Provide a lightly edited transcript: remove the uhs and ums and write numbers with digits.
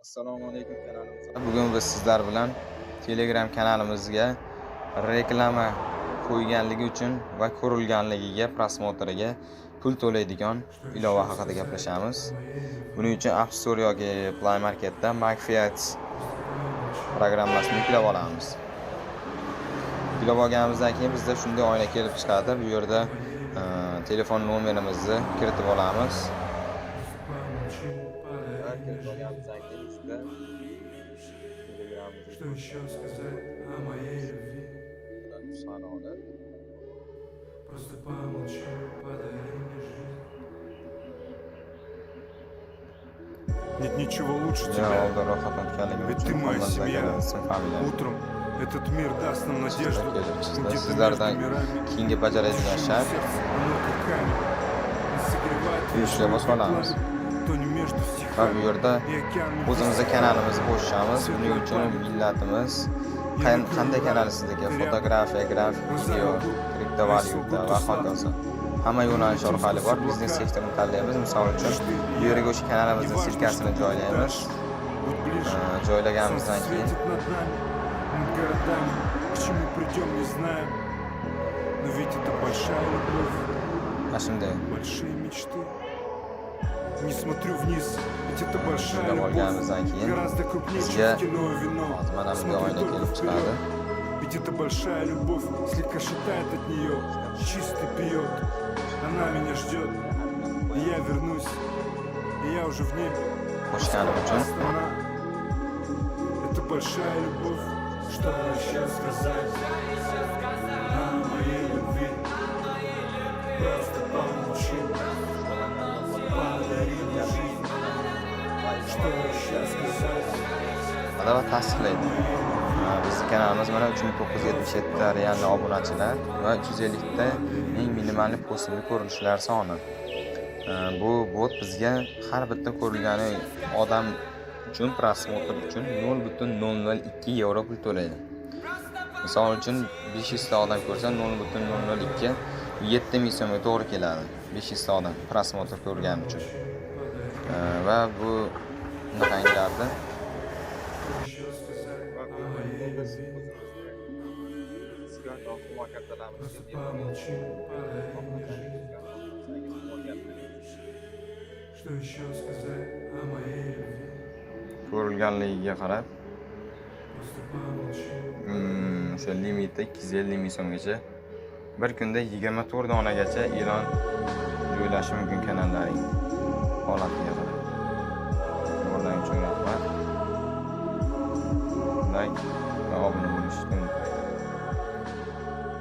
Assalomu alaykum kanalimizga. Bugun biz sizlar bilan Telegram kanalimizga reklama qo'yganligi uchun va ko'rilganligiga, prosmotriga pul to'laydigan ilova haqida gaplashamiz. Buning uchun App Store yoki Play Marketda MyFiat programmasini yuklab olamiz. Yuklab olganimizdan keyin bizda shunday oyna kelib chiqadi. Bu yerda telefon nomerimizni kiritib olamiz. Что еще сказать о моей любви? Просто помолчи, подари мне жизнь. Нет ничего лучше тебя, ведь ты моя семья. Утром этот мир даст нам надежду. Где-то Sizlardan между мирами keyingi bajaradigan shart uyushga boshlamiz. Va bu yerda o'zimizning kanalimizni qo'shamiz. Buning uchun millatimiz qanday kanal sizdagi fotografiya, grafik, video, kriptovalyuta va hokazo. Hamma yo'nalish orqali bor. Biznes sektorini tanlaymiz. Misol uchun bu yerga o'sha kanalimizning silkasini joylaymiz. Joylaganimizdan keyin shunday Не смотрю вниз, ведь это большая любовь, гораздо крупнее, чем кино и вино. Смотрю только вперед, ведь это большая любовь, слегка шатает от нее, чистый пьет. Она меня ждет, и я вернусь, и я уже в небе. Страна, это большая любовь, что еще сказать о моей любви? Просто помолчи. va tasdiqlaydi. Bizning kanalimiz mana 3977 ta real obunachilar va 350 ta eng minimal postimli ko'rinishlar soni. Bu bot bizga har bitta ko'rilgani odam uchun prosmotr uchun 0.002 yevro pul to'laydi. Misol uchun 500 ta odam ko'rsa 0.002 7 ming so'mga to'g'ri keladi. 500 ta odam prosmotr ko'rgani uchun. Va bu bunaqangilarda ko'rilganligiga qarab o'sha limiti 250 ming so'mgacha bir kunda 24 donagacha e'lon joylashi mumkin kanallaring holatiga qarab. Yordam uchun rahmat. Like va obuna bo'lishni unutmang.